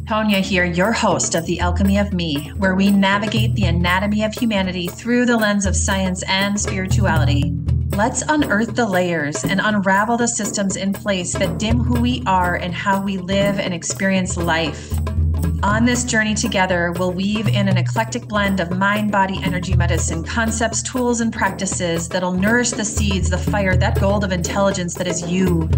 Tonia here, your host of The Alchemy of Me, where we navigate the anatomy of humanity through the lens of science and spirituality. Let's unearth the layers and unravel the systems in place that dim who we are and how we live and experience life. On this journey together, we'll weave in an eclectic blend of mind, body, energy, medicine, concepts, tools, and practices that'll nourish the seeds, the fire, that gold of intelligence that is you.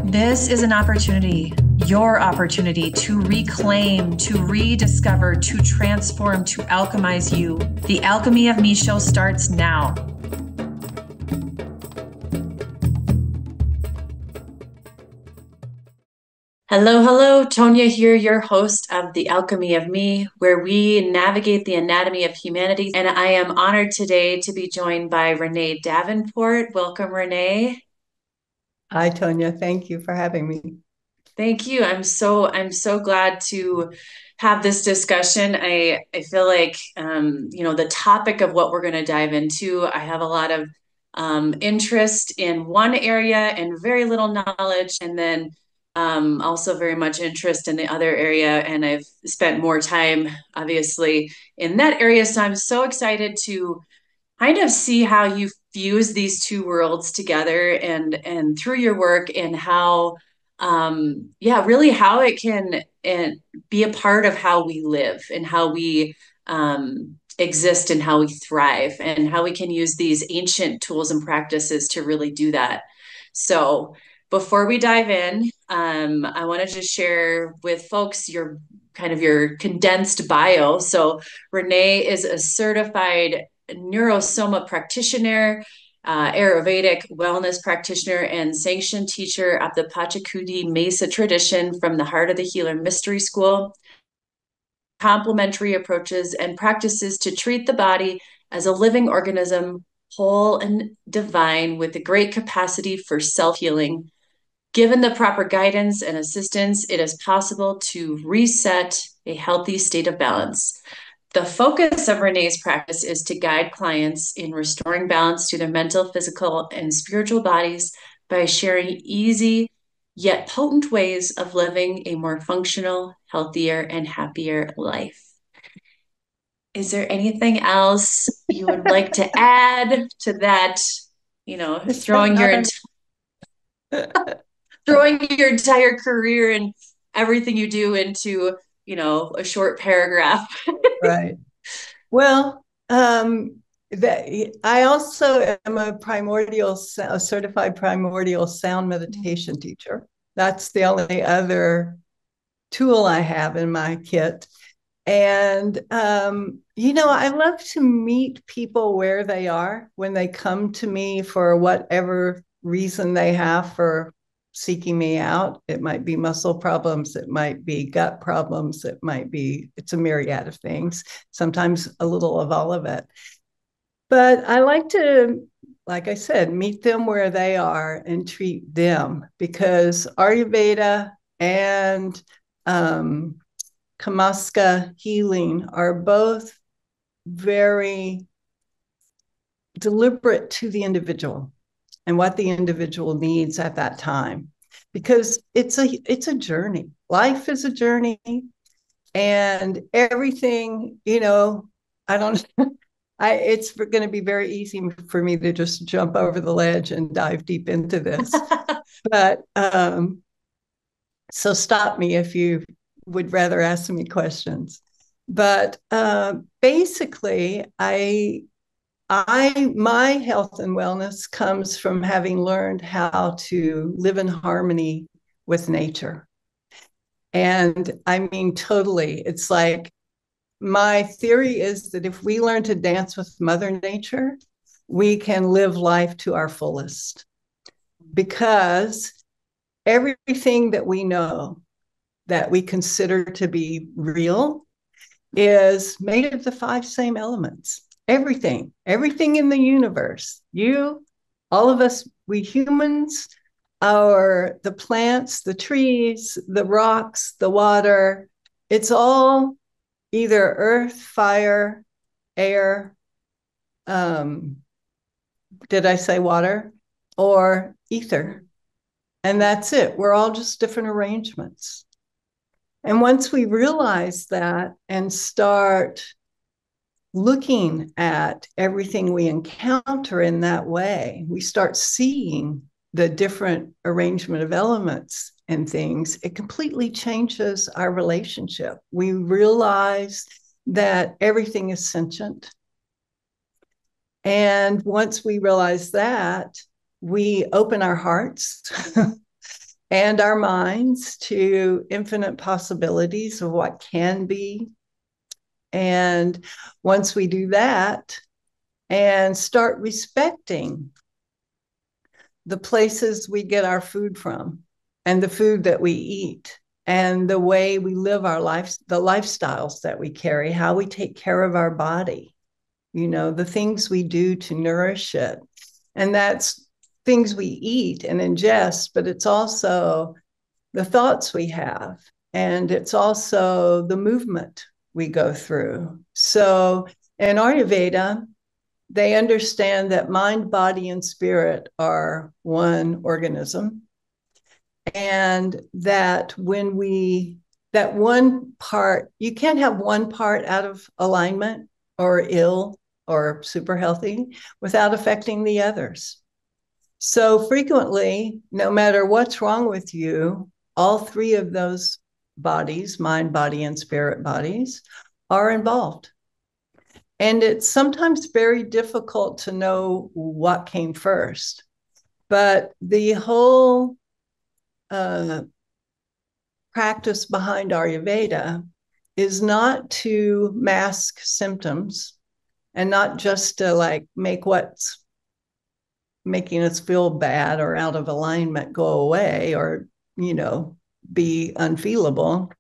This is an opportunity, your opportunity to reclaim, to rediscover, to transform, to alchemize you. The Alchemy of Me show starts now. Hello, Tonia here, your host of The Alchemy of Me, where we navigate the anatomy of humanity. And I am honored today to be joined by Renee Davenport. Welcome, Renee. Hi, Tonia. Thank you for having me. Thank you. I'm so glad to have this discussion. I feel like the topic of what we're going to dive into, I have a lot of interest in one area and very little knowledge, and then also very much interest in the other area. And I've spent more time, obviously, in that area. So I'm so excited to kind of see how you fuse these two worlds together and through your work, and how really how it can be a part of how we live and how we exist and how we thrive, and how we can use these ancient tools and practices to really do that. So before we dive in, I want to just share with folks your condensed bio. So Renee is a certified neurosoma practitioner, Ayurvedic wellness practitioner, and sanctioned teacher of the Pachacuti Mesa tradition from the Heart of the Healer Mystery School. Complementary approaches and practices to treat the body as a living organism, whole and divine, with a great capacity for self-healing. Given the proper guidance and assistance, it is possible to reset a healthy state of balance. The focus of Renee's practice is to guide clients in restoring balance to their mental, physical, and spiritual bodies by sharing easy yet potent ways of living a more functional, healthier, and happier life. Is there anything else you would like to add to that? You know, throwing your entire career and everything you do into, a short paragraph. Right. Well, I also am a certified primordial sound meditation teacher. That's the only other tool I have in my kit. And, I love to meet people where they are when they come to me for whatever reason they have for seeking me out. It might be muscle problems, it might be gut problems, it's a myriad of things, sometimes a little of all of it. But I like to, like I said, meet them where they are and treat them, because Ayurveda and Kamaska healing are both very deliberate to the individual and what the individual needs at that time, because it's a journey. Life is a journey, and everything, I don't it's going to be very easy for me to just jump over the ledge and dive deep into this. But so stop me if you would rather ask me questions. But basically, my health and wellness comes from having learned how to live in harmony with nature. And I mean, totally. It's like, my theory is that if we learn to dance with Mother Nature, we can live life to our fullest, because everything that we know that we consider to be real is made of the 5 same elements. Everything in the universe, all of us, we humans, the plants, the trees, the rocks, the water, it's all either earth, fire, air, did I say water? Or ether. And that's it. We're all just different arrangements. And once we realize that and start looking at everything we encounter in that way, we start seeing the different arrangement of elements and things, it completely changes our relationship. We realize that everything is sentient. And once we realize that, we open our hearts and our minds to infinite possibilities of what can be. And once we do that and start respecting the places we get our food from and the food that we eat and the way we live our lives, the lifestyles that we carry, how we take care of our body, the things we do to nourish it. And that's things we eat and ingest, but it's also the thoughts we have, and it's also the movement we go through. So in Ayurveda, they understand that mind, body, and spirit are one organism. And that that one part, you can't have one part out of alignment or ill or super healthy without affecting the others. So frequently, no matter what's wrong with you, all three of those bodies, mind, body, and spirit bodies, are involved. And it's sometimes very difficult to know what came first. But the whole practice behind Ayurveda is not to mask symptoms and not just to like make what's making us feel bad or out of alignment go away or, be unfeelable.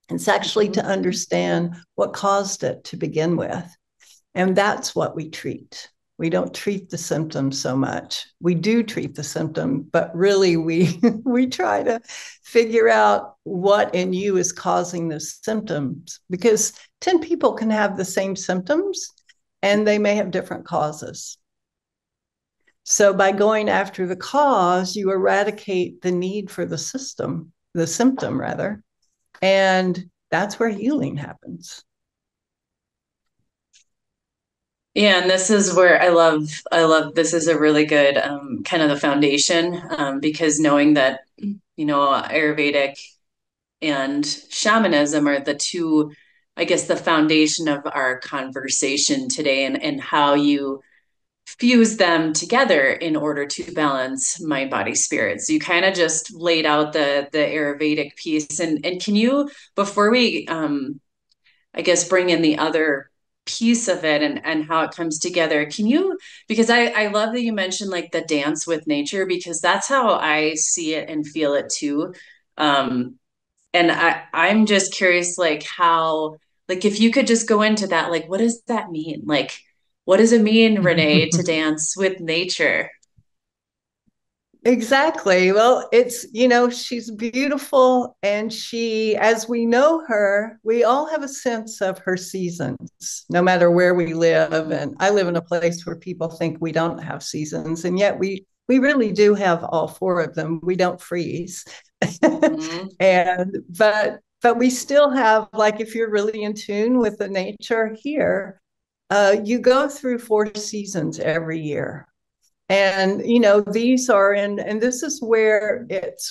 It's actually to understand what caused it to begin with. And that's what we treat. We don't treat the symptoms so much. We do treat the symptom, but really we try to figure out what in you is causing the symptoms, because 10 people can have the same symptoms and they may have different causes. So by going after the cause, you eradicate the need for the symptom rather, and that's where healing happens. Yeah, and this is where I love this is a really good kind of the foundation, because knowing that, Ayurvedic and shamanism are the two, I guess, the foundation of our conversation today, and how you fuse them together in order to balance mind, body, spirit. So you kind of just laid out the Ayurvedic piece, and can you, before we I guess, bring in the other piece of it, and how it comes together. Can you, because I love that you mentioned like the dance with nature, because that's how I see it and feel it too. Um, and I'm just curious, like how, like if you could just go into that, like what does that mean? Like, what does it mean, Renee, to dance with nature? Exactly. Well, she's beautiful. And as we know her, we all have a sense of her seasons, no matter where we live. And I live in a place where people think we don't have seasons. And yet we really do have all four of them. We don't freeze. Mm-hmm. But we still have, like, if you're really in tune with the nature here, you go through four seasons every year. And these are and this is where it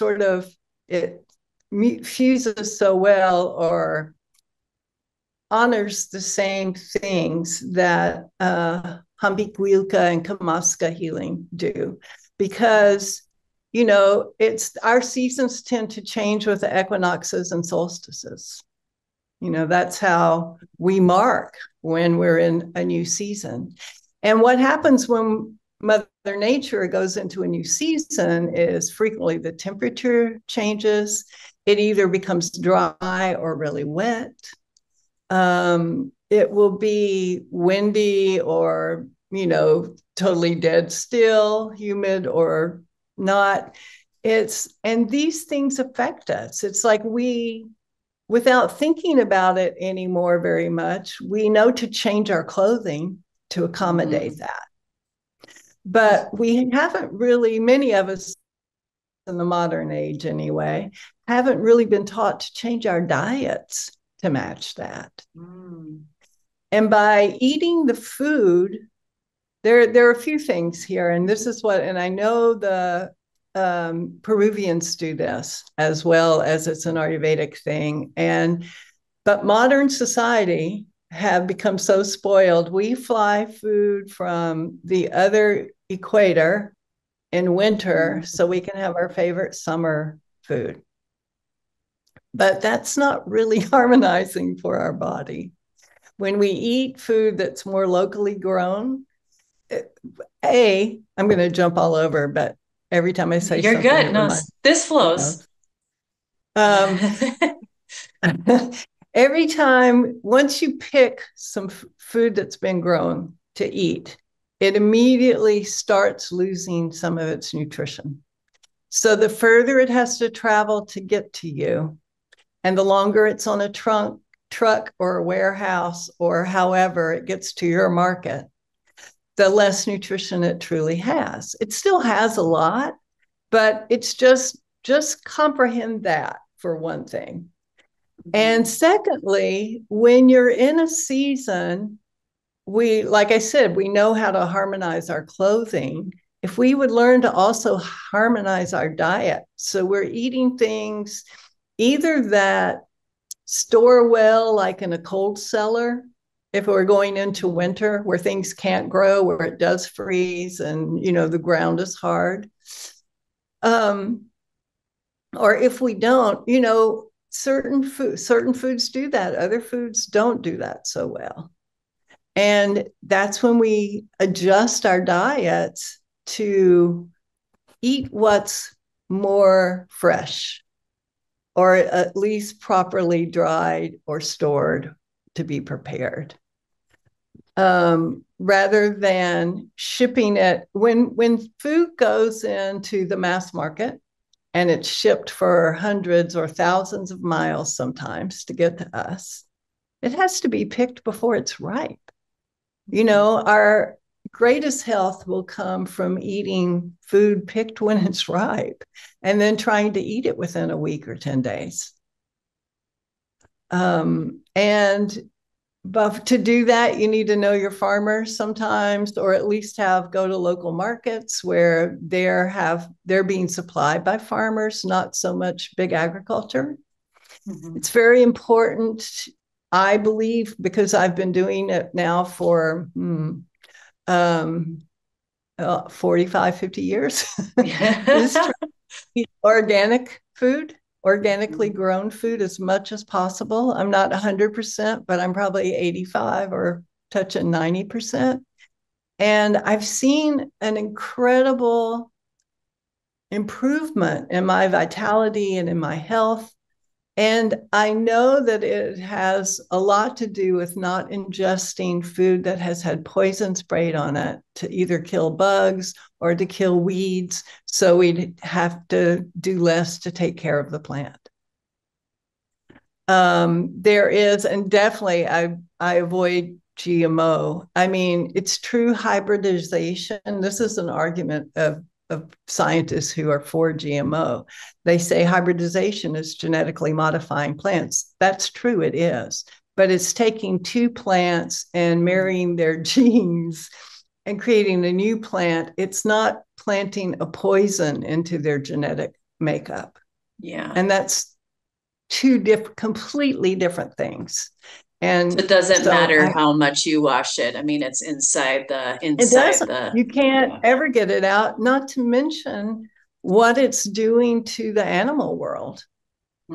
fuses so well, or honors the same things that Hambik-Wilka and Kamaska healing do, because it's our seasons tend to change with the equinoxes and solstices. That's how we mark when we're in a new season. And what happens when Mother Nature goes into a new season is frequently the temperature changes. It either becomes dry or really wet. It will be windy or, totally dead still, humid or not. And these things affect us. It's like without thinking about it anymore very much, we know to change our clothing to accommodate that. But we haven't really, many of us in the modern age anyway, haven't really been taught to change our diets to match that. Mm. And by eating the food, there are a few things here, and this is what, and I know the Peruvians do this as well, as it's an Ayurvedic thing. But modern society have become so spoiled. We fly food from the other equator in winter so we can have our favorite summer food. But that's not really harmonizing for our body. When we eat food that's more locally grown, I'm going to jump all over, but every time I say You're something, good. it No, reminds this me flows. of. Every time, once you pick some food that's been grown to eat, it immediately starts losing some of its nutrition. So the further it has to travel to get to you, and the longer it's on a truck or a warehouse or however it gets to your market, the less nutrition it truly has. It still has a lot, but it's just comprehend that for one thing. And secondly, when you're in a season, like I said, we know how to harmonize our clothing. If we would learn to also harmonize our diet, so we're eating things either that store well, like in a cold cellar, if we're going into winter where things can't grow, where it does freeze and, the ground is hard. Or if we don't, certain foods do that. Other foods don't do that so well. And that's when we adjust our diets to eat what's more fresh, or at least properly dried or stored to be prepared. Rather than shipping it, when food goes into the mass market and it's shipped for hundreds or thousands of miles sometimes to get to us, it has to be picked before it's ripe. Our greatest health will come from eating food picked when it's ripe and then trying to eat it within a week or 10 days. But to do that, you need to know your farmers sometimes, or at least go to local markets where they're being supplied by farmers, not so much big agriculture. It's very important, I believe, because I've been doing it now for 45, 50 years, is trying to eat organic food, organically grown food as much as possible. I'm not 100%, but I'm probably 85 or touching 90%. And I've seen an incredible improvement in my vitality and in my health. And I know that it has a lot to do with not ingesting food that has had poison sprayed on it to either kill bugs or to kill weeds. So we'd have to do less to take care of the plant. There is, and definitely I avoid GMO. I mean, it's true hybridization. This is an argument of scientists who are for GMO. They say hybridization is genetically modifying plants. That's true, it is. But it's taking two plants and marrying their genes and creating a new plant. It's not planting a poison into their genetic makeup. Yeah. And that's two completely different things. And so it doesn't matter I how much you wash it. I mean, it's It doesn't. You can't ever get it out, not to mention what it's doing to the animal world,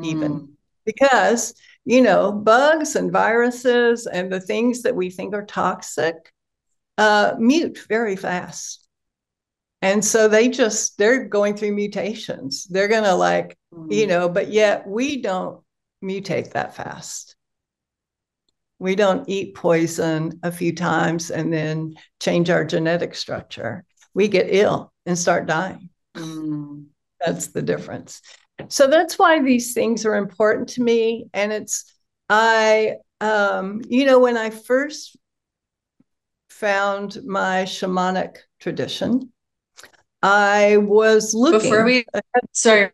even. Because, bugs and viruses and the things that we think are toxic mute very fast. And so they're going through mutations. They're going to but yet we don't mutate that fast. We don't eat poison a few times and then change our genetic structure. We get ill and start dying. That's the difference. So that's why these things are important to me. And when I first found my shamanic tradition, I was Before looking. we, sorry,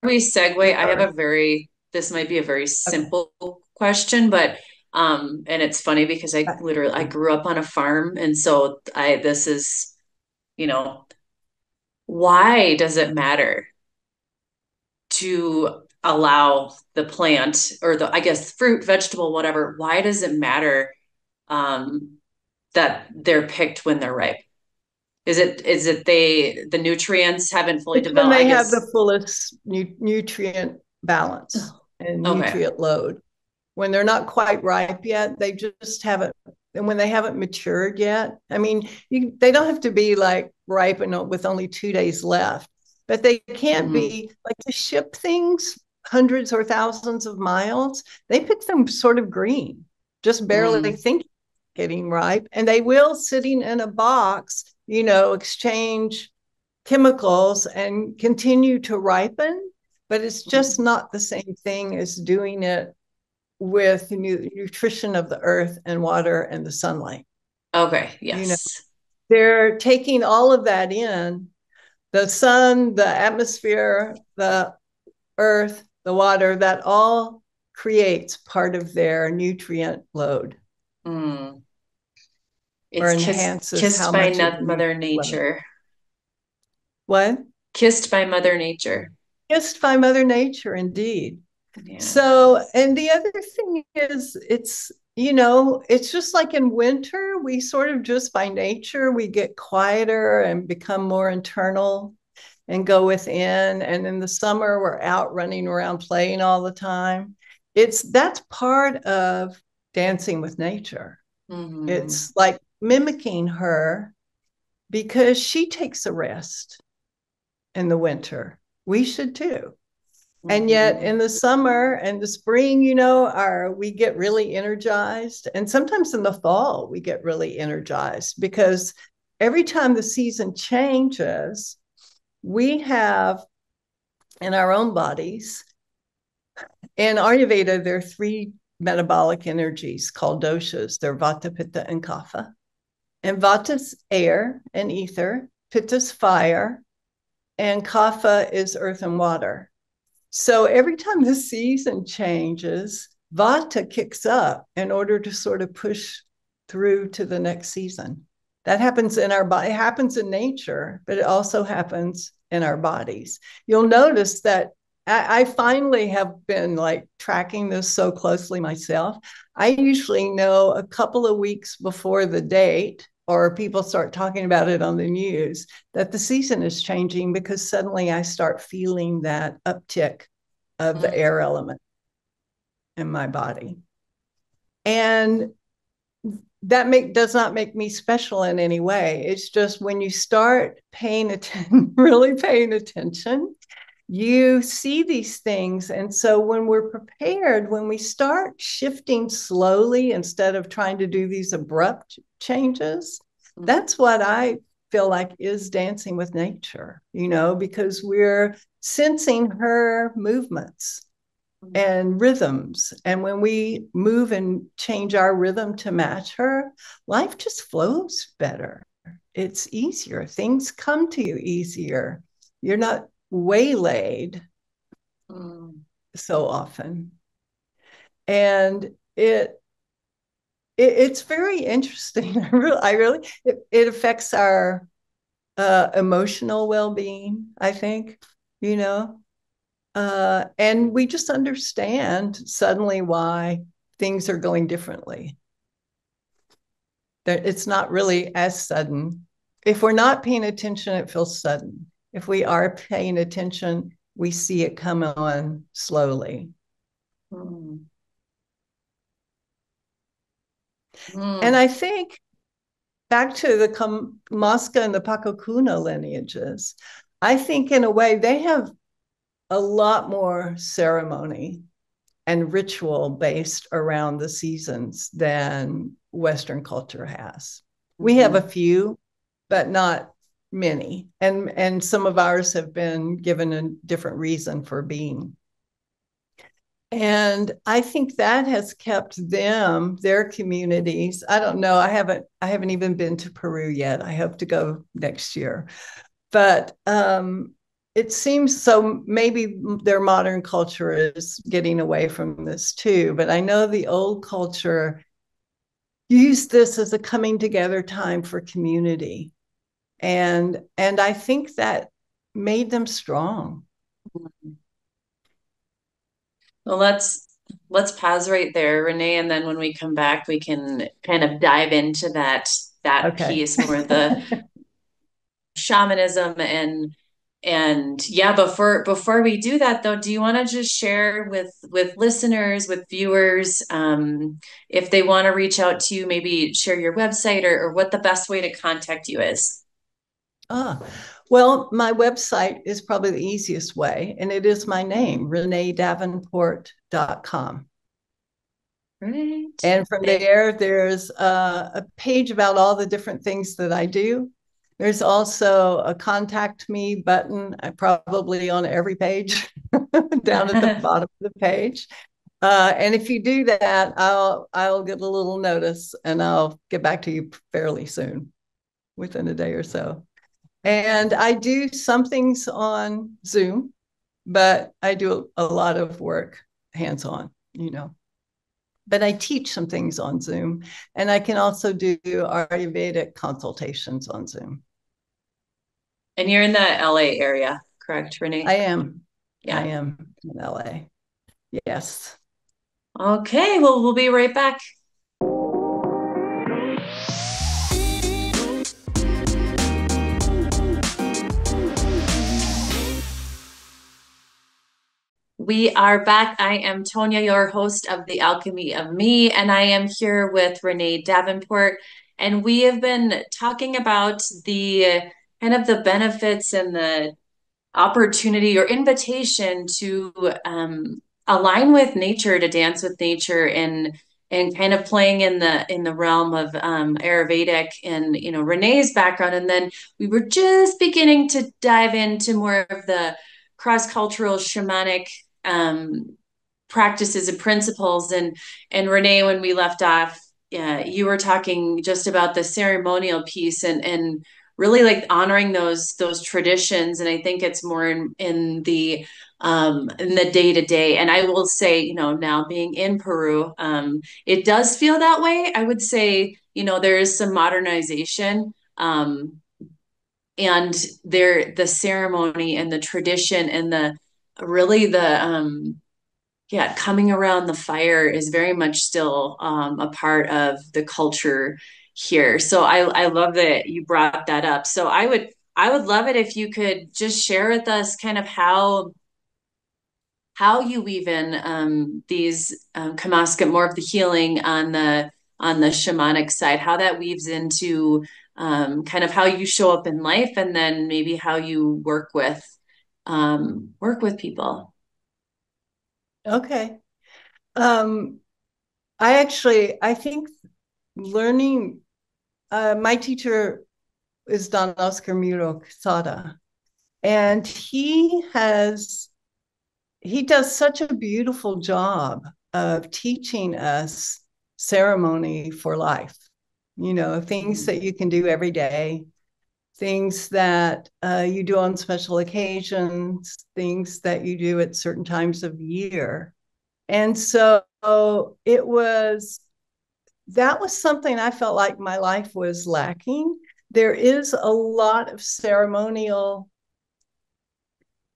we segue, I have Sorry. a this might be a very Okay. simple question, but and it's funny because I grew up on a farm, and so this is, you know, why does it matter to allow the plant or I guess fruit, vegetable, whatever, why does it matter um that they're picked when they're ripe? Is it the nutrients haven't fully It's when developed, I they have the guess. fullest nutrient balance and Okay. nutrient load. When they're not quite ripe yet, they just haven't, and when they haven't matured yet, I mean, they don't have to be like ripe and with only 2 days left, but they can't Mm-hmm. be like to ship things hundreds or thousands of miles. They pick them sort of green, just barely Mm-hmm. thinking getting ripe, and they will sitting in a box, exchange chemicals and continue to ripen, but it's just not the same thing as doing it with nutrition of the earth and water and the sunlight. Okay, You know, yes. they're taking all of that in, the sun, the atmosphere, the earth, the water, that all creates part of their nutrient load Mm. or It's enhances how kissed by much of the Mother nutrient load. Nature. What? Kissed by Mother Nature. Just by Mother Nature, indeed. Yeah. So, and the other thing is, it's just like in winter, we sort of just by nature, we get quieter and become more internal and go within. And in the summer, we're out running around playing all the time. That's part of dancing with nature. Mm-hmm. It's like mimicking her because she takes a rest in the winter. We should too. And yet Mm-hmm. in the summer and the spring, we get really energized. And sometimes in the fall, we get really energized because every time the season changes, we have in our own bodies, in Ayurveda, there are three metabolic energies called doshas. They're vata, pitta, and kapha. And vata's air and ether, pitta's fire, and kapha is earth and water. So every time the season changes, Vata kicks up in order to sort of push through to the next season. That happens in our body, it happens in nature, but it also happens in our bodies. You'll notice that I finally have been like tracking this so closely myself. I usually know a couple of weeks before the date, or people start talking about it on the news, that the season is changing because suddenly I start feeling that uptick of the air element in my body. And that does not make me special in any way. It's just when you start paying attention, really paying attention, you see these things. And so when we're prepared, when we start shifting slowly instead of trying to do these abrupt changes, that's what I feel like is dancing with nature, because we're sensing her movements and rhythms. And when we move and change our rhythm to match her, life just flows better. It's easier. Things come to you easier. You're not waylaid Mm-hmm. so often. And it's very interesting. It affects our emotional well-being, I think, you know. And we just understand suddenly why things are going differently. That it's not really as sudden. If we're not paying attention, it feels sudden. If we are paying attention, we see it come on slowly. Mm-hmm. And Mm-hmm. I think back to the Kamska and the Pakokuna lineages, I think in a way they have a lot more ceremony and ritual based around the seasons than Western culture has. We have a Mm-hmm. few, but not many. And some of ours have been given a different reason for being. And I think that has kept their communities. I don't know. I haven't even been to Peru yet. I hope to go next year. But it seems so maybe their modern culture is getting away from this too. But I know the old culture used this as a coming together time for community. And I think that made them strong. Well, let's pause right there, Renee, and then when we come back, we can kind of dive into that Okay. piece more, the shamanism and yeah, before we do that though, do you want to just share with listeners, with viewers, if they want to reach out to you, maybe share your website or what the best way to contact you is? Ah, well, my website is probably the easiest way, and it is my name, reneedavenport.com. Right. And from there, there's a page about all the different things that I do. There's also a contact me button, probably on every page, down at the bottom of the page. And if you do that, I'll get a little notice, and I'll get back to you fairly soon, within a day or so. And I do some things on Zoom, but I do a lot of work hands on, you know. But I teach some things on Zoom, and I can also do Ayurvedic consultations on Zoom. And you're in the LA area, correct, I Renee? am. I Yeah. am in LA. Yes. Okay, well, we'll be right back. We are back. I am Tonia, your host of the Alchemy of Me, and I am here with Renee Davenport. And we have been talking about the kind of the benefits and the opportunity or invitation to align with nature, to dance with nature, and kind of playing in the realm of Ayurvedic and Renee's background, and then we were just beginning to dive into more of the cross-cultural shamanic um, practices and principles. And Renee, when we left off, you were talking just about the ceremonial piece and really like honoring those traditions. And I think it's more in the day to day. And I will say, now being in Peru, it does feel that way. I would say, there is some modernization. And the ceremony and the tradition and the really the yeah, coming around the fire is very much still a part of the culture here. So I love that you brought that up. So I would love it if you could just share with us kind of how you weave in these Kamaska, more of the healing on the shamanic side, how that weaves into kind of how you show up in life, and then maybe how you work with people. Okay. Um, I think learning, my teacher is Don Oscar Muro Quesada, and he does such a beautiful job of teaching us ceremony for life. You know, things that you can do every day, things that you do on special occasions, things that you do at certain times of year. And so it was, that was something I felt like my life was lacking. There is a lot of ceremonial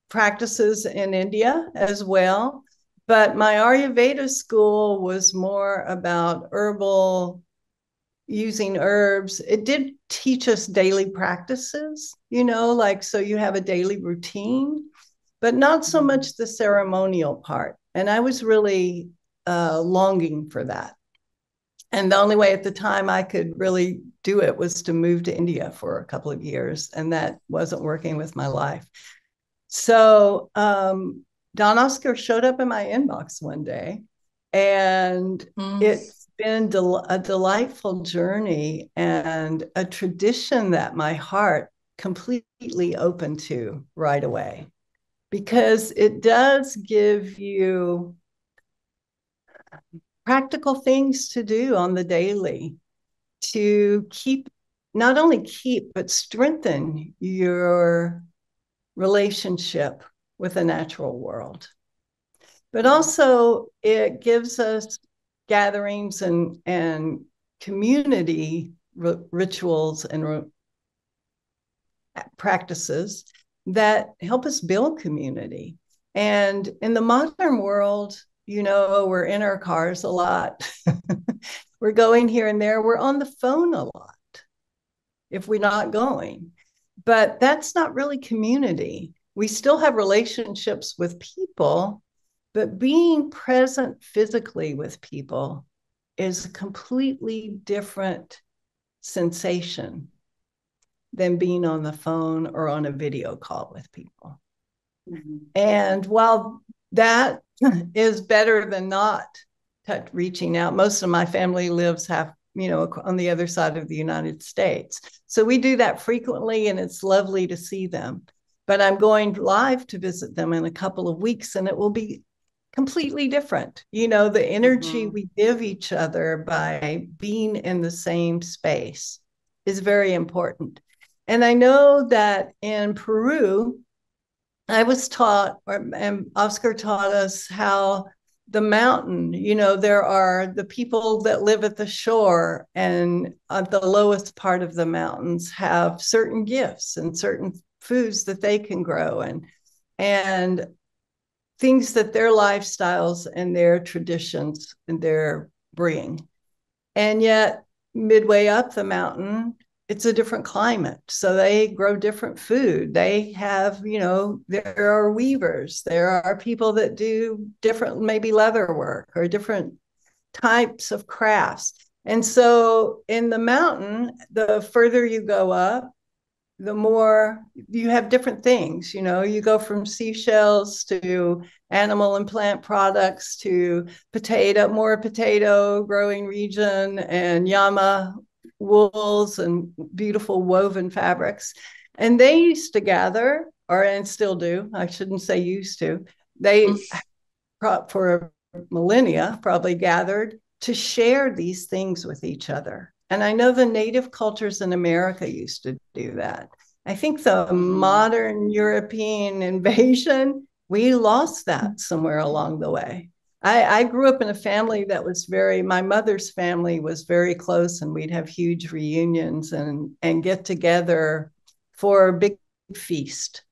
practices in India as well. But my Ayurveda school was more about herbal, using herbs. It did teach us daily practices, you know, like so you have a daily routine, but not so much the ceremonial part. And I was really longing for that. And the only way at the time I could really do it was to move to India for a couple of years. And that wasn't working with my life. So Don Oscar showed up in my inbox one day, and Mm. it's been a delightful journey and a tradition that my heart completely opened to right away, because it does give you practical things to do on the daily to keep not only keep, but strengthen your relationship with the natural world. But also, it gives us gatherings and community rituals and practices that help us build community. And in the modern world, we're in our cars a lot. We're going here and there. We're on the phone a lot if we're not going. But that's not really community. We still have relationships with people, but being present physically with people is a completely different sensation than being on the phone or on a video call with people. Mm-hmm. And while that is better than not reaching out, most of my family lives on the other side of the United States. So we do that frequently, and it's lovely to see them. But I'm going live to visit them in a couple of weeks, and it will be completely different. The energy we give each other by being in the same space is very important. And I know that in Peru, I was taught, and Oscar taught us how the mountain, there are the people that live at the shore and at the lowest part of the mountains have certain gifts and certain foods that they can grow and things that their lifestyles and their traditions and their bring. And yet midway up the mountain, it's a different climate. So they grow different food. They have, there are weavers. There are people that do different, maybe leather work or different types of crafts. And so in the mountain, the further you go up, the more you have different things. You go from seashells to animal and plant products to more potato growing region and llama wools and beautiful woven fabrics. And they used to gather, and still do, I shouldn't say used to, they for millennia probably gathered to share these things with each other. And I know the native cultures in America used to do that. I think the modern European invasion, we lost that somewhere along the way. I grew up in a family that was my mother's family was very close, and we'd have huge reunions and get together for a big feast,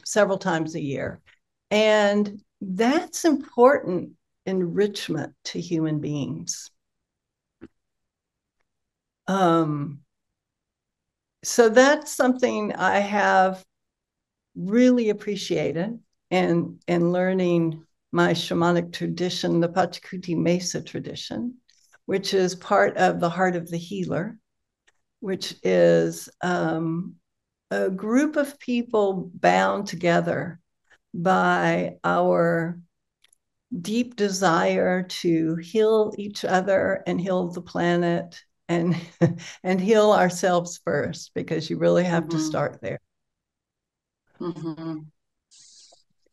several times a year. And that's important enrichment to human beings. So that's something I have really appreciated and learning my shamanic tradition, the Pachacuti Mesa tradition, which is part of the Heart of the Healer, which is a group of people bound together by our deep desire to heal each other and heal the planet and and heal ourselves first, because you really have to start there.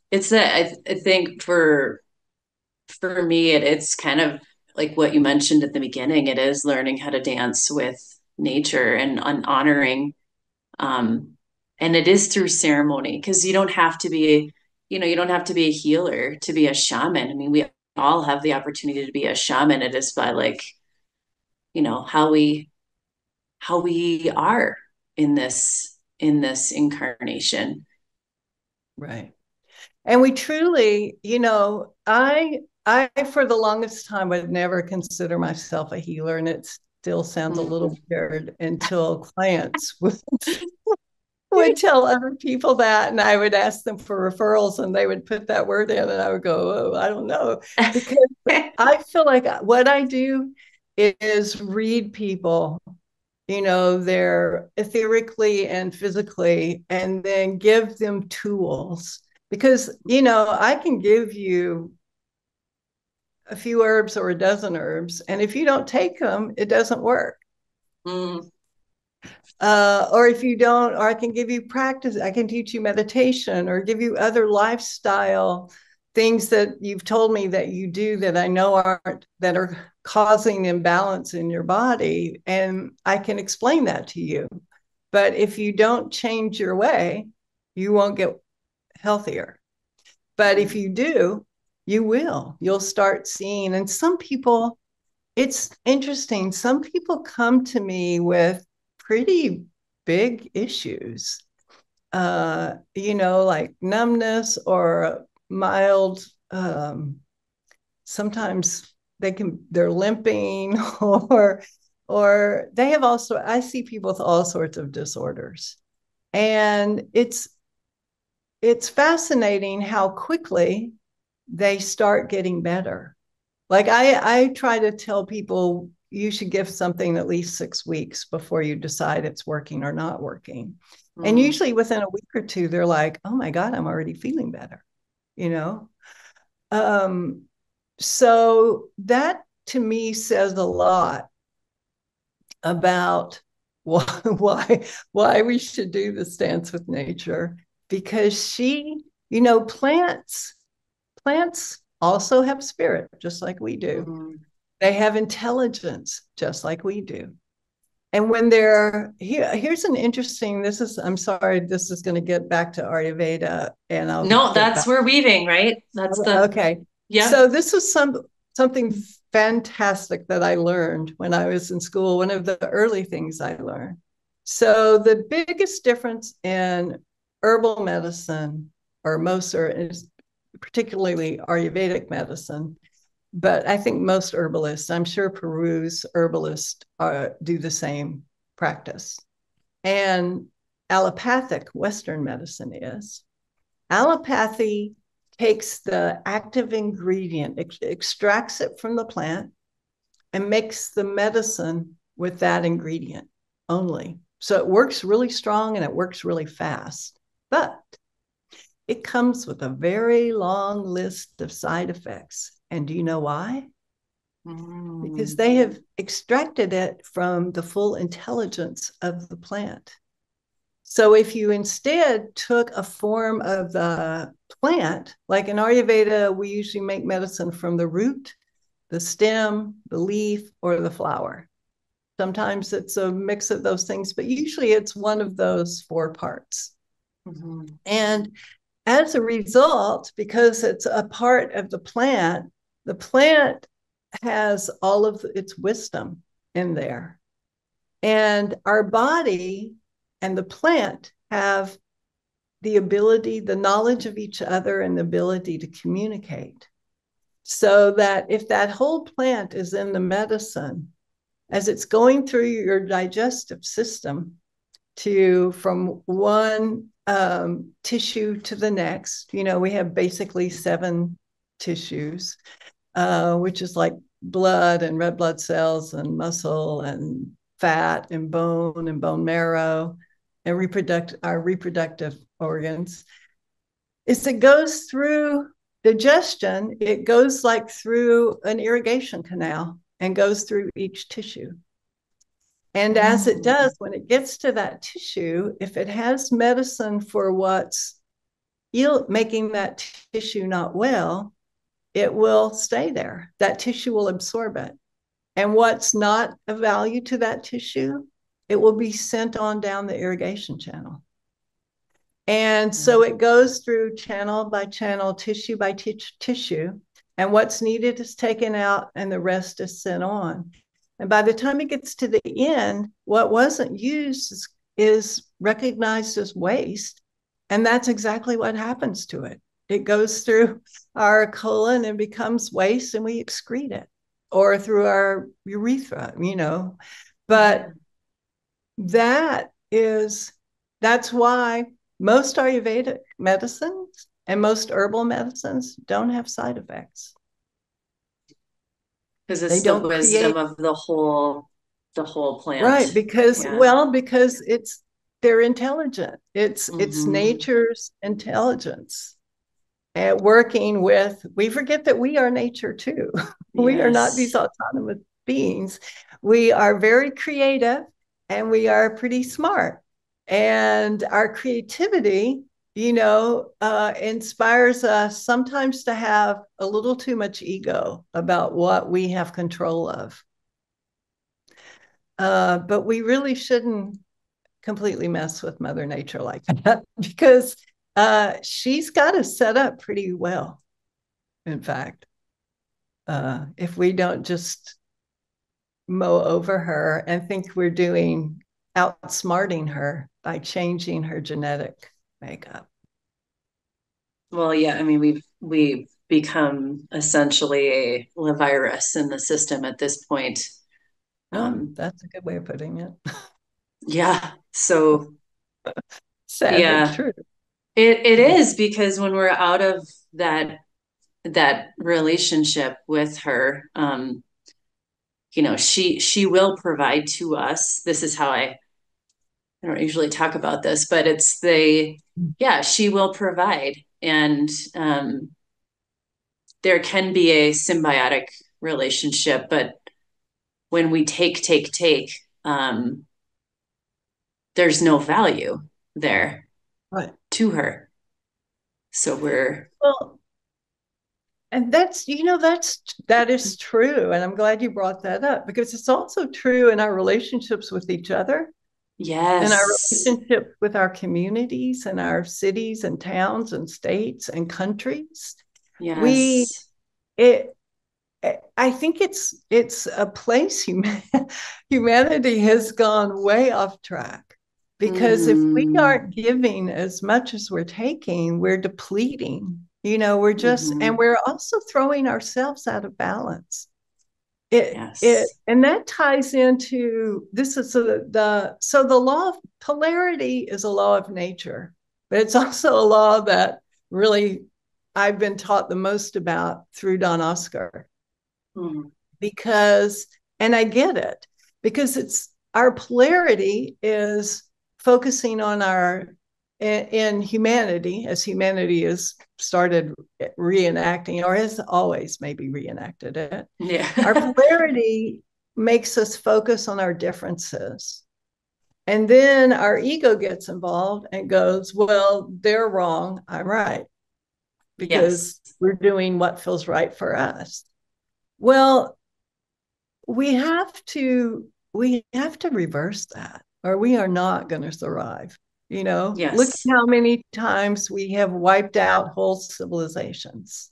It's that I think for me, it's kind of like what you mentioned at the beginning. It is learning how to dance with nature and honoring, and it is through ceremony, because you don't have to be, you don't have to be a healer to be a shaman. I mean, we all have the opportunity to be a shaman. It is by how we are in this incarnation. Right. And we truly, I for the longest time would never consider myself a healer, and it still sounds a little weird until clients would tell other people that, and I would ask them for referrals, and they would put that word in, and I would go, oh, I don't know, because I feel like what I do is read people, they're etherically and physically, and then give them tools. Because, I can give you a few herbs or a dozen herbs, and if you don't take them, it doesn't work. Or if you don't, or I can give you practice, I can teach you meditation or give you other lifestyle things that you've told me that you do that I know aren't, that are causing imbalance in your body. And I can explain that to you. But if you don't change your way, you won't get healthier. But if you do, you will. You'll start seeing. And some people, it's interesting. Some people come to me with pretty big issues, like numbness or mild, sometimes they're limping or they have also, I see people with all sorts of disorders. And it's fascinating how quickly they start getting better. Like I try to tell people you should give something at least 6 weeks before you decide it's working or not working. And Mm. usually within a week or two, they're like, oh my God, I'm already feeling better, you know? Um, so that to me says a lot about why we should do this dance with nature, because plants also have spirit just like we do. Mm. They have intelligence just like we do. And when they're here's an interesting, I'm sorry, this is going to get back to Ayurveda and I'll No, get that's back. we're weaving, right? That's the Okay. yeah. So this was something fantastic that I learned when I was in school, one of the early things I learned. So the biggest difference in herbal medicine, or most are, is particularly Ayurvedic medicine, but I think most herbalists, I'm sure Peru's herbalists do the same practice. And allopathic Western medicine is. Allopathy takes the active ingredient, extracts it from the plant, and makes the medicine with that ingredient only. So it works really strong and it works really fast. But it comes with a very long list of side effects. And do you know why? Because Mm. they have extracted it from the full intelligence of the plant. So if you instead took a form of the plant, like in Ayurveda, we usually make medicine from the root, the stem, the leaf, or the flower. Sometimes it's a mix of those things, but usually it's one of those four parts. Mm-hmm. And as a result, because it's a part of the plant has all of its wisdom in there. And our body and the plant have the ability, the knowledge of each other, and the ability to communicate. So that if that whole plant is in the medicine, as it's going through your digestive system from one tissue to the next, we have basically 7 tissues, which is like blood and red blood cells and muscle and fat and bone marrow and our reproductive organs. As it goes through digestion, it goes like through an irrigation canal and goes through each tissue. And as it Mm. does, when it gets to that tissue, if it has medicine for what's making that tissue not well, it will stay there. That tissue will absorb it. And what's not of value to that tissue, it will be sent on down the irrigation channel. And so it goes through channel by channel, tissue by tissue. And what's needed is taken out and the rest is sent on. And by the time it gets to the end, what wasn't used is recognized as waste. And that's exactly what happens to it. It goes through our colon and becomes waste and we excrete it, or through our urethra, But Mm-hmm. that's why most Ayurvedic medicines and most herbal medicines don't have side effects. Because They it's the don't wisdom create, of the whole plant. right, because Yeah. well, because they're intelligent. It's Mm-hmm. nature's intelligence at working with, we forget that we are nature too. We are not these Yes. autonomous beings. We are very creative and we are pretty smart. And our creativity inspires us sometimes to have a little too much ego about what we have control of. But we really shouldn't completely mess with Mother Nature like that because she's got us set up pretty well. In fact, if we don't just mow over her and think we're doing outsmarting her by changing her genetic makeup. Well, yeah, I mean, we've become essentially a virus in the system at this point. Oh, Um, that's a good way of putting it. yeah, so Sad but yeah, true. it is because when we're out of that relationship with her, she will provide to us. This is how I don't usually talk about this, but it's yeah, she will provide. And there can be a symbiotic relationship, but when we take, um, there's no value there Right. to her. So we're, Well, and that is true. And I'm glad you brought that up because it's also true in our relationships with each other, in our yes, relationship with our communities and our cities and towns and states and countries. We yes, it I think it's a place humanity has gone way off track because if we mm-hmm, aren't giving as much as we're taking, we're depleting. And mm-hmm, we're also throwing ourselves out of balance. It yes, and that ties into this is the law of polarity is a law of nature, but it's also a law that really I've been taught the most about through Don Oscar mm-hmm, because, and I get it, because it's our polarity is focusing on in humanity, as humanity has started reenacting or has always maybe reenacted it. Our yeah, polarity makes us focus on our differences. And then our ego gets involved and goes, well, they're wrong. I'm right yes, because we're doing what feels right for us. Well, we have to reverse that or we are not going to survive. Look at yes, how many times we have wiped out whole civilizations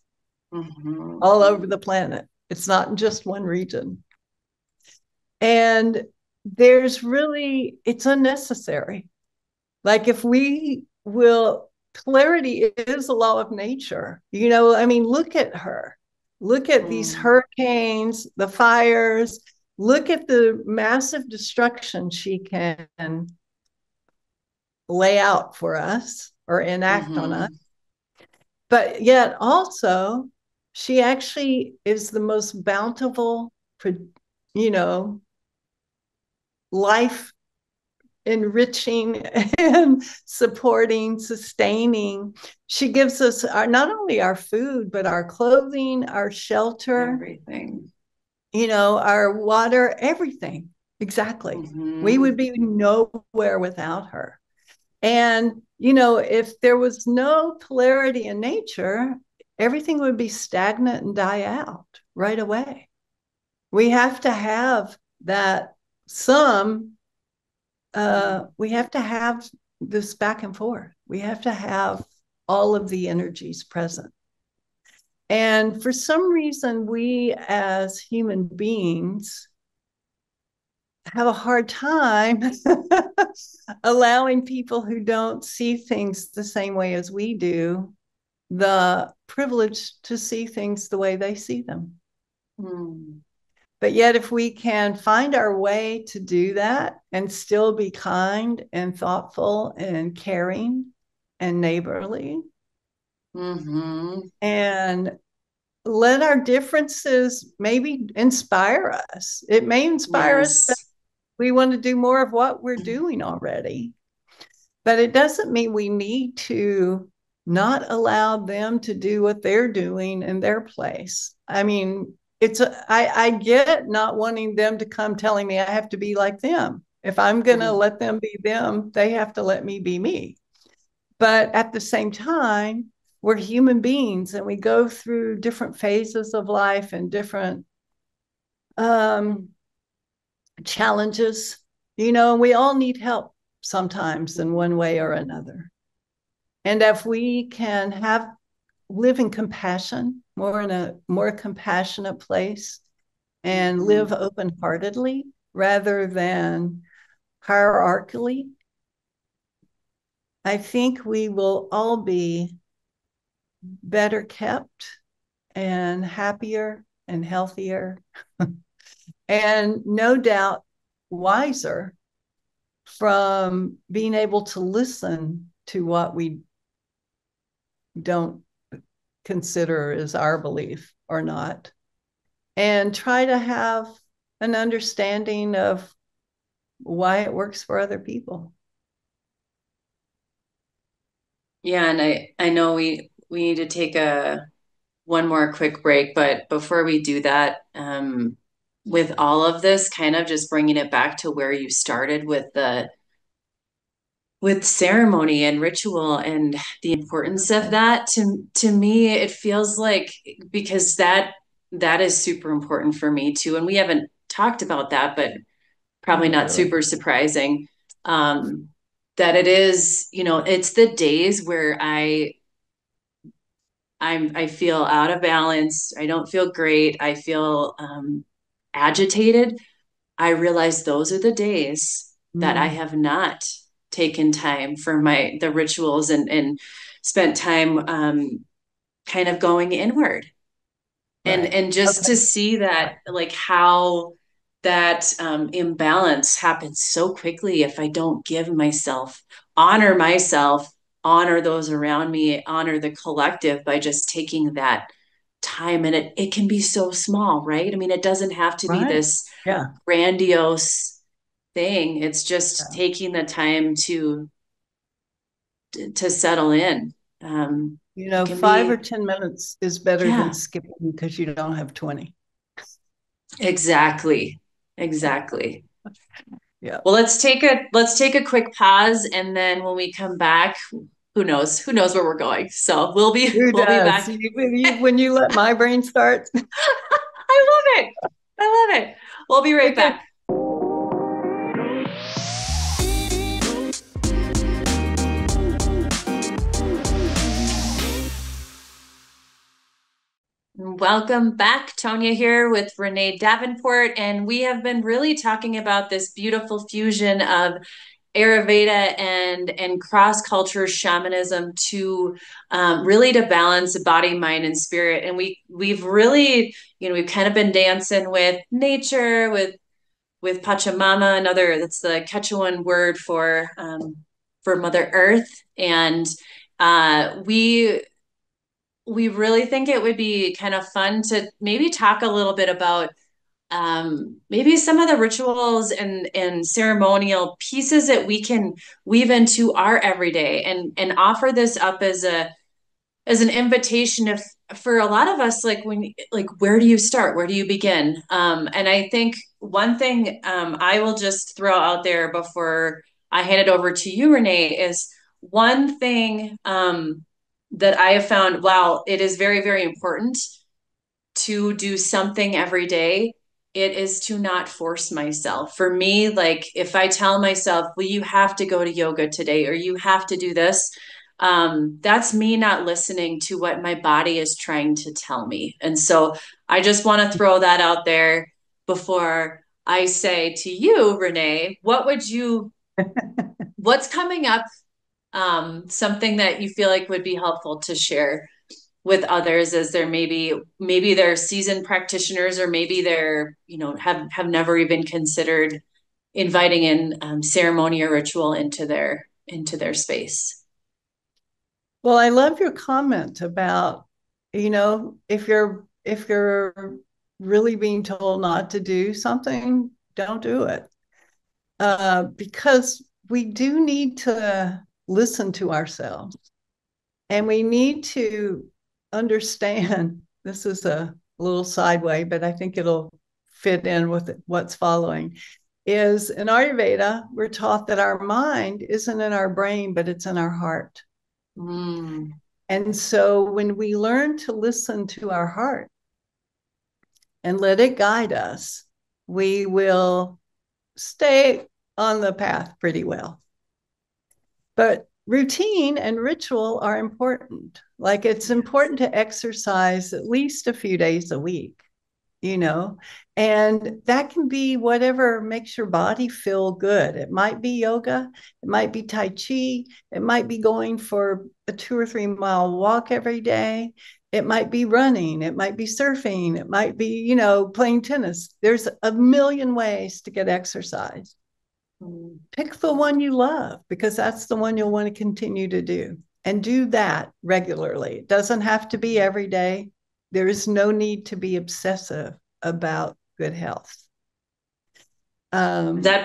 mm-hmm, all over the planet. It's not in just one region. And it's unnecessary. Like if we will, polarity is a law of nature. I mean, look at her. Look at these mm, hurricanes, the fires. Look at the massive destruction she can lay out for us or enact on us. mm-hmm, But yet also, she actually is the most bountiful, you know, life enriching and supporting, sustaining. She gives us not only our food, but our clothing, our shelter, everything, our water, everything. Exactly. We mm-hmm, would be nowhere without her. And, if there was no polarity in nature, everything would be stagnant and die out right away. We have to have that some we have to have this back and forth. We have to have all of the energies present. And for some reason, we as human beings have a hard time allowing people who don't see things the same way as we do the privilege to see things the way they see them. mm, But yet, if we can find our way to do that and still be kind and thoughtful and caring and neighborly mm-hmm, and let our differences maybe inspire us, it may inspire us that yes, we want to do more of what we're doing already. But it doesn't mean we need to not allow them to do what they're doing in their place. I mean, I get not wanting them to come telling me I have to be like them. If I'm going to mm-hmm, let them be them, they have to let me be me. But at the same time, we're human beings and we go through different phases of life and different um, challenges. We all need help sometimes in one way or another. And if we can live in compassion, more in a more compassionate place, and live open-heartedly rather than hierarchically, I think we will all be better kept and happier and healthier and no doubt wiser from being able to listen to what we don't consider as our belief or not, and try to have an understanding of why it works for other people. Yeah, and I know we need to take a one more quick break, but before we do that, with all of this, kind of just bringing it back to where you started with ceremony and ritual and the importance of Okay. that, to me it feels like, because that is super important for me too, and we haven't talked about that, but probably Oh, not really? super surprising, that it is, it's the days where I feel out of balance. I don't feel great. I feel agitated. I realize those are the days that I Mm, have not taken time for the rituals, and spent time kind of going inward, and right. just to Okay. see that, like, how that imbalance happens so quickly if I don't give myself, honor those around me, honor the collective by just taking that time. And it can be so small, right? I mean, it doesn't have to be Right. this Yeah. grandiose thing. It's just Yeah. taking the time to settle in. It can 5 or be, 10 minutes is better than yeah, skipping because you don't have 20. exactly. Exactly. Yeah. Well, let's take a quick pause, and then when we come back, who knows where we're going. So we'll be Who we'll be does? back. When you let my brain start. I love it. I love it. We'll be right Okay. back. Welcome back. Tonia here with Renee Davenport, and we have been really talking about this beautiful fusion of Ayurveda and cross culture shamanism to really to balance the body, mind, and spirit. And we've really, we've kind of been dancing with nature, with Pachamama, another, that's the Quechuan word for Mother Earth, and we really think it would be kind of fun to maybe talk a little bit about maybe some of the rituals and ceremonial pieces that we can weave into our everyday, and offer this up as an invitation, if for a lot of us, like, where do you start, where do you begin, and I think one thing I will just throw out there before I hand it over to you, Renee, is one thing that I have found, while it is very, very important to do something every day, it is to not force myself. For me, like, if I tell myself, well, you have to go to yoga today, or you have to do this, that's me not listening to what my body is trying to tell me. And so I just want to throw that out there before I say to you, Renee, what's coming up, something that you feel like would be helpful to share with others, as there maybe they're seasoned practitioners, or maybe they're, have never even considered inviting in ceremony or ritual into their space. Well, I love your comment about, if you're really being told not to do something, don't do it. Because we do need to listen to ourselves, and we need to understand. This is a little sideway, but I think it'll fit in with what's following. Is in Ayurveda, we're taught that our mind isn't in our brain, but it's in our heart. Mm. And so when we learn to listen to our heart and let it guide us, we will stay on the path pretty well. But routine and ritual are important. Like it's Yes. important to exercise at least a few days a week, you know, and that can be whatever makes your body feel good. It might be yoga, it might be Tai Chi, it might be going for a 2 or 3 mile walk every day. It might be running, it might be surfing, it might be, playing tennis. There's a million ways to get exercise. Mm. Pick the one you love because that's the one you'll want to continue to do and do that regularly. It doesn't have to be every day. There is no need to be obsessive about good health.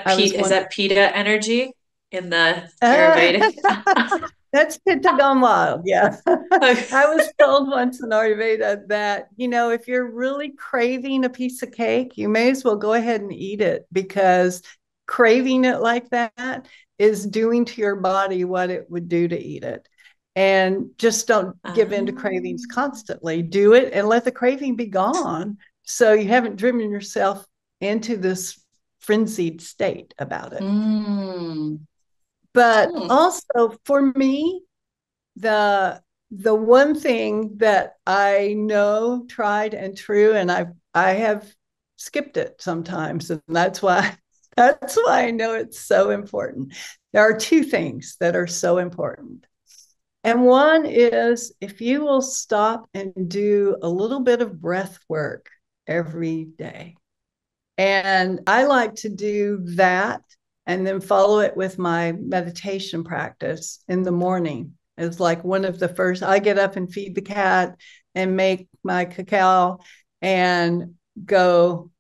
I was Is one. that Pita energy in the Uh, Ayurvedic? that's Pitta gone wild. Yeah. Okay. I was told once in Ayurveda that, if you're really craving a piece of cake, you may as well go ahead and eat it because craving it like that is doing to your body what it would do to eat it. And just don't give in to cravings constantly. Do it and let the craving be gone. So you haven't driven yourself into this frenzied state about it. Mm. But Hmm. also for me, the the one thing that I know tried and true, and I have skipped it sometimes, and that's why I know it's so important. There are two things that are so important. And one is if you will stop and do a little bit of breath work every day. And I like to do that and then follow it with my meditation practice in the morning. It's like one of the first, I get up and feed the cat and make my cacao and go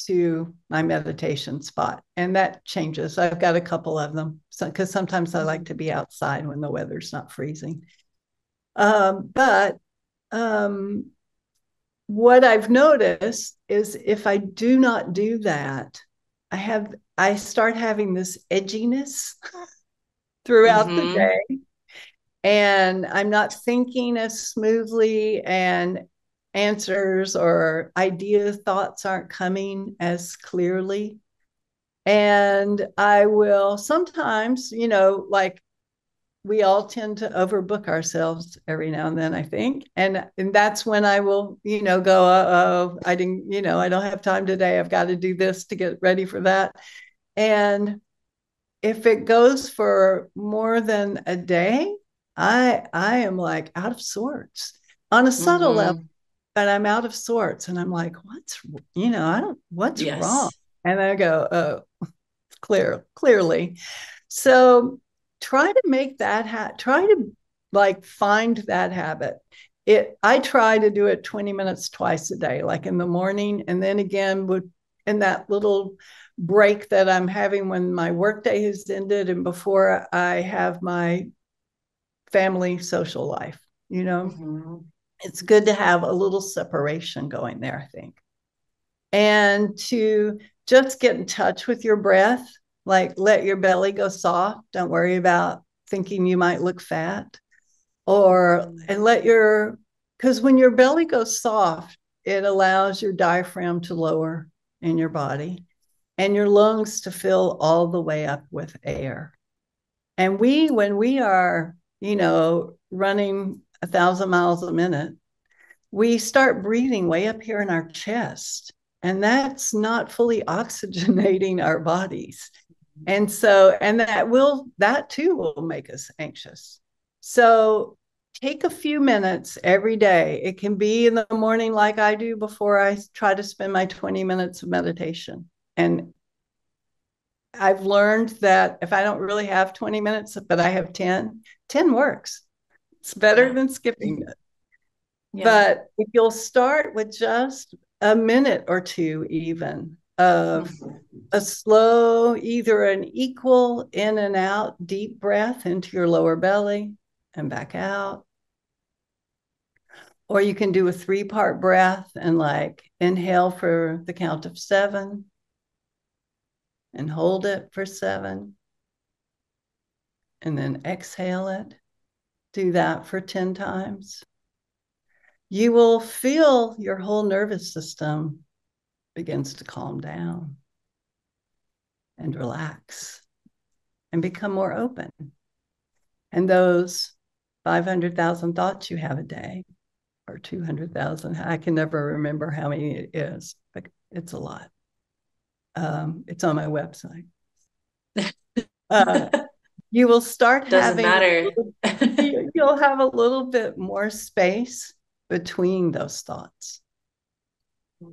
to my meditation spot. And that changes. I've got a couple of them because sometimes I like to be outside when the weather's not freezing. But um, what I've noticed is if I do not do that, I start having this edginess throughout the Mm-hmm. day and I'm not thinking as smoothly and answers or ideas, thoughts aren't coming as clearly. And I will sometimes, like we all tend to overbook ourselves every now and then, I think. And that's when I will, go, oh, I didn't, I don't have time today. I've got to do this to get ready for that. And if it goes for more than a day, I am like out of sorts on a subtle level, Mm-hmm. but I'm out of sorts. And I'm like, I don't, what's wrong? Yes. And I go, oh, clearly. So try to make try to like find that habit. I try to do it 20 minutes twice a day, like in the morning, and then again with in that little break that I'm having when my workday has ended and before I have my family social life. You know, Mm-hmm. it's good to have a little separation going there, I think. And to just get in touch with your breath, like let your belly go soft. Don't worry about thinking you might look fat Mm-hmm. and because when your belly goes soft, it allows your diaphragm to lower in your body and your lungs to fill all the way up with air. And when we are, running 1,000 miles a minute, we start breathing way up here in our chest, and that's not fully oxygenating our bodies. And so, and that too will make us anxious. So take a few minutes every day. It can be in the morning, like I do before I try to spend my 20 minutes of meditation. And I've learned that if I don't really have 20 minutes, but I have 10 works. It's better Yeah. than skipping it. Yeah. But if you'll start with just a minute or two, even of Mm-hmm. a slow, either an equal in and out deep breath into your lower belly and back out. Or you can do a 3-part breath and like inhale for the count of 7 and hold it for 7 and then exhale it do that for 10 times, you will feel your whole nervous system begins to calm down and relax and become more open. And those 500,000 thoughts you have a day, or 200,000, I can never remember how many it is, but it's a lot. It's on my website. You will start Doesn't having, matter. you'll have a little bit more space between those thoughts.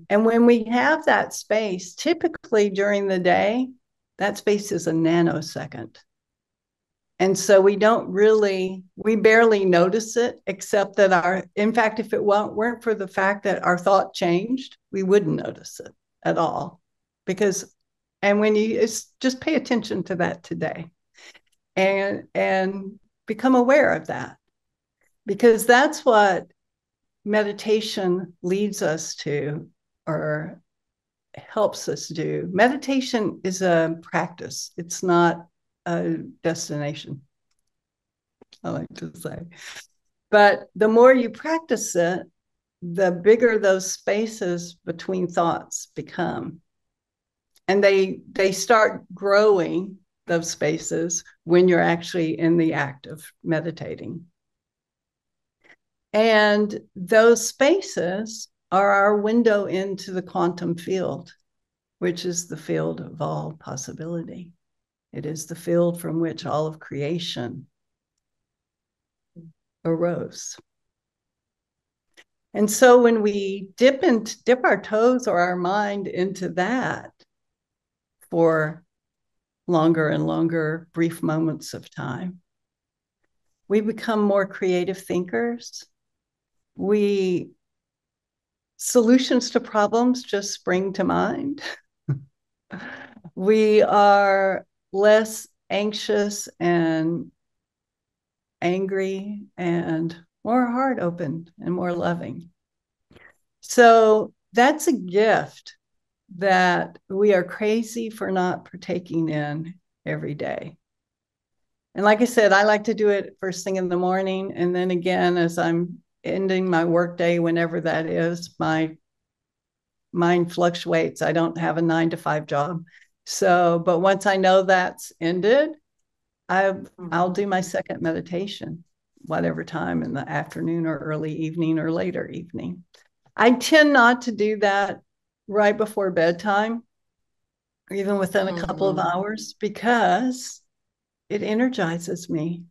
And when we have that space, typically during the day, that space is a nanosecond. And so we barely notice it, except that in fact, if it weren't for the fact that our thought changed, we wouldn't notice it at all. And when you just pay attention to that today and become aware of that, because that's what meditation leads us to, or helps us do. Meditation is a practice. It's not a destination, I like to say. But the more you practice it, the bigger those spaces between thoughts become. And they start growing, those spaces, when you're actually in the act of meditating. And those spaces are our window into the quantum field, which is the field of all possibility. It is the field from which all of creation arose. And so when we dip our toes or our mind into that for longer and longer brief moments of time, we become more creative thinkers. Solutions to problems just spring to mind. We are less anxious and angry and more heart open and more loving. So that's a gift that we are crazy for not partaking in every day. And like I said, I like to do it first thing in the morning. And then again, as I'm ending my workday, whenever that is, my mind fluctuates. I don't have a 9-to-5 job. So, but once I know that's ended, I'll do my second meditation, whatever time in the afternoon or early evening or later evening. I tend not to do that right before bedtime, or even within a couple of hours, because it energizes me.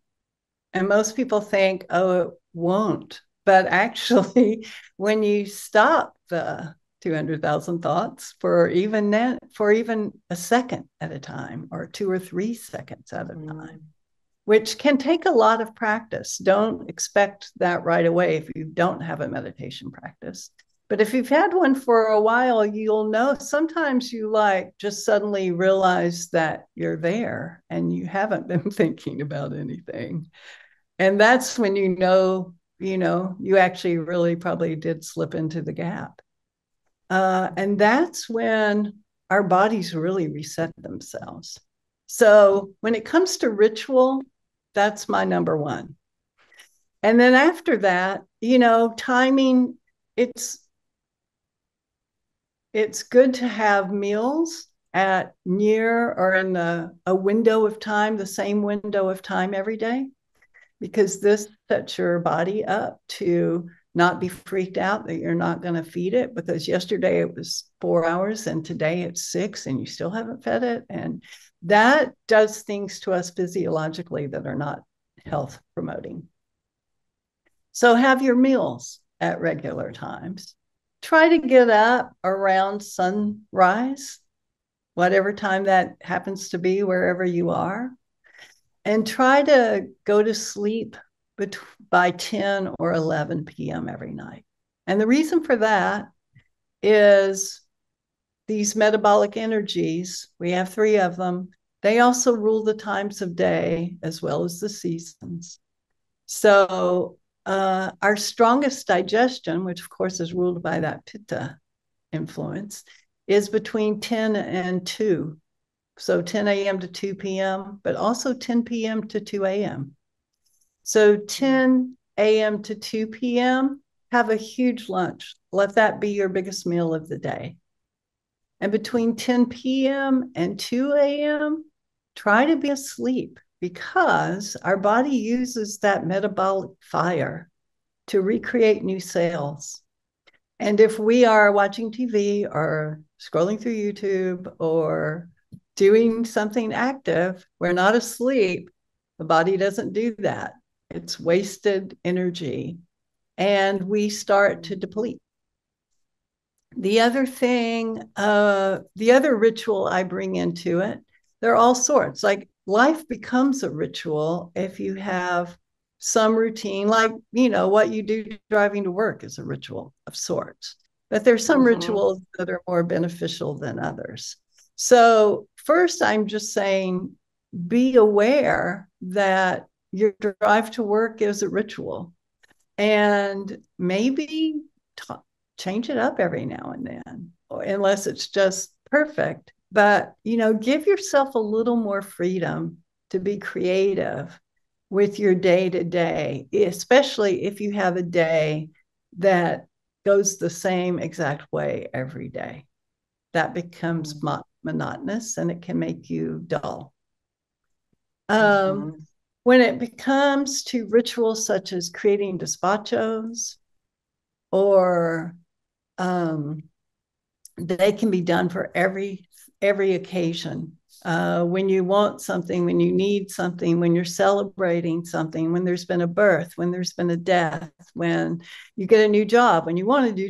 And most people think, oh, it won't. But actually, when you stop the 200,000 thoughts for even a second at a time, or 2 or 3 seconds at a time, which can take a lot of practice. Don't expect that right away if you don't have a meditation practice. But if you've had one for a while, you'll know sometimes you just suddenly realize that you're there and you haven't been thinking about anything. And that's when you actually really probably did slip into the gap. And that's when our bodies really reset themselves. So when it comes to ritual, that's my number one. And then after that, timing, it's good to have meals at near or in a window of time, the same window of time every day, because this sets your body up to not be freaked out that you're not going to feed it, because yesterday it was 4 hours and today it's 6 and you still haven't fed it. And that does things to us physiologically that are not health promoting. So have your meals at regular times. Try to get up around sunrise, whatever time that happens to be, wherever you are. And try to go to sleep by 10 or 11 p.m. every night. And the reason for that is these metabolic energies, we have 3 of them, they also rule the times of day as well as the seasons. So our strongest digestion, which of course is ruled by that pitta influence, is between 10 and 2. So 10 a.m. to 2 p.m., but also 10 p.m. to 2 a.m. So 10 a.m. to 2 p.m., have a huge lunch. Let that be your biggest meal of the day. And between 10 p.m. and 2 a.m., try to be asleep, because our body uses that metabolic fire to recreate new cells. And if we are watching TV or scrolling through YouTube or doing something active, we're not asleep. The body doesn't do that. It's wasted energy, and we start to deplete. The other thing, the other ritual I bring into it, there are all sorts. Like, life becomes a ritual if you have some routine, like, what you do driving to work is a ritual of sorts. But there's some rituals that are more beneficial than others. So first, I'm just saying, be aware that your drive to work is a ritual, and maybe change it up every now and then, unless it's just perfect. But, give yourself a little more freedom to be creative with your day to day, especially if you have a day that goes the same exact way every day. That becomes monotonous, and it can make you dull. When it becomes to rituals such as creating despachos, or they can be done for every occasion. When you want something, when you need something, when you're celebrating something, when there's been a birth, when there's been a death, when you get a new job, when you want to do,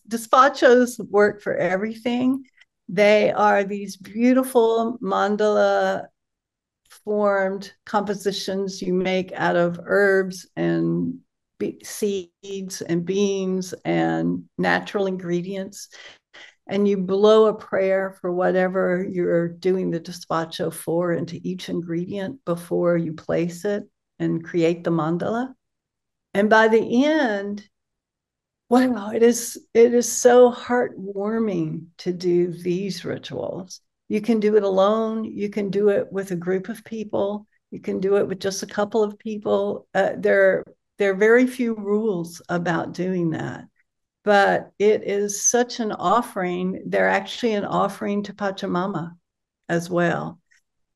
despachos work for everything. They are these beautiful mandala formed compositions you make out of herbs and seeds and beans and natural ingredients. And you blow a prayer for whatever you're doing the despacho for into each ingredient before you place it and create the mandala. And by the end, wow, it is so heartwarming to do these rituals. You can do it alone. You can do it with a group of people. You can do it with just a couple of people. There are very few rules about doing that, but it is such an offering. They're actually an offering to Pachamama as well.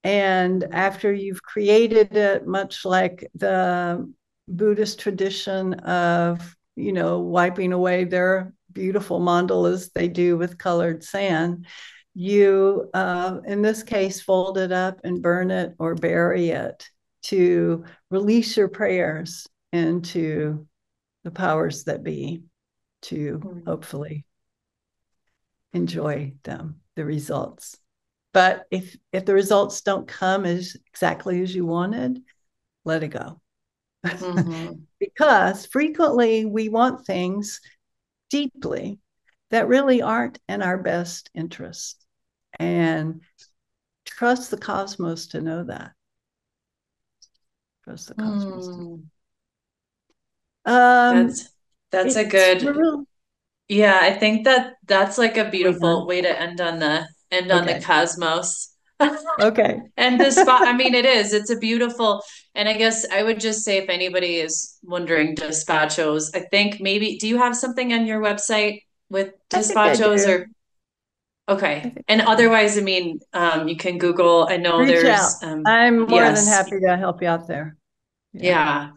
And after you've created it, much like the Buddhist tradition of, wiping away their beautiful mandalas they do with colored sand, you, in this case, fold it up and burn it or bury it to release your prayers into the powers that be, to hopefully enjoy them, the results. But if the results don't come as exactly as you wanted, let it go. Because frequently we want things deeply that really aren't in our best interest. And trust the cosmos to know that. Trust the cosmos. That's a good. Yeah, I think that's like a beautiful way to end on the cosmos. Okay. And the spot, I mean, it's a beautiful, and I guess I would just say, if anybody is wondering despachos, I think maybe, do you have something on your website with despachos? Or okay. And otherwise, I mean, you can Google. I know reach there's out. I'm more than happy to help you out there. Yeah.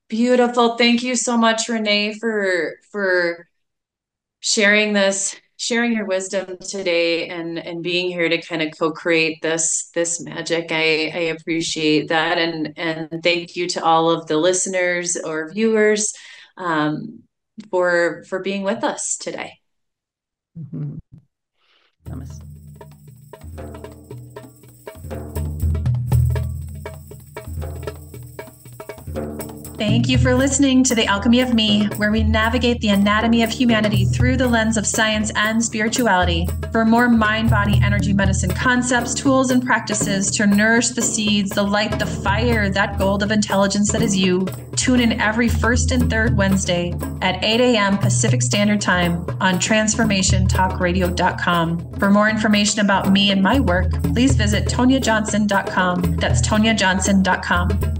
Beautiful. Thank you so much, Renee, for sharing your wisdom today, and being here to kind of co-create this magic. I appreciate that. And thank you to all of the listeners or viewers for being with us today. Namaste. Thank you for listening to The Alchemy of Me, where we navigate the anatomy of humanity through the lens of science and spirituality. For more mind, body, energy, medicine concepts, tools, and practices to nourish the seeds, the light, the fire, that gold of intelligence that is you, tune in every first and third Wednesday at 8 a.m. Pacific Standard Time on transformationtalkradio.com. For more information about me and my work, please visit toniajohnson.com. That's toniajohnson.com.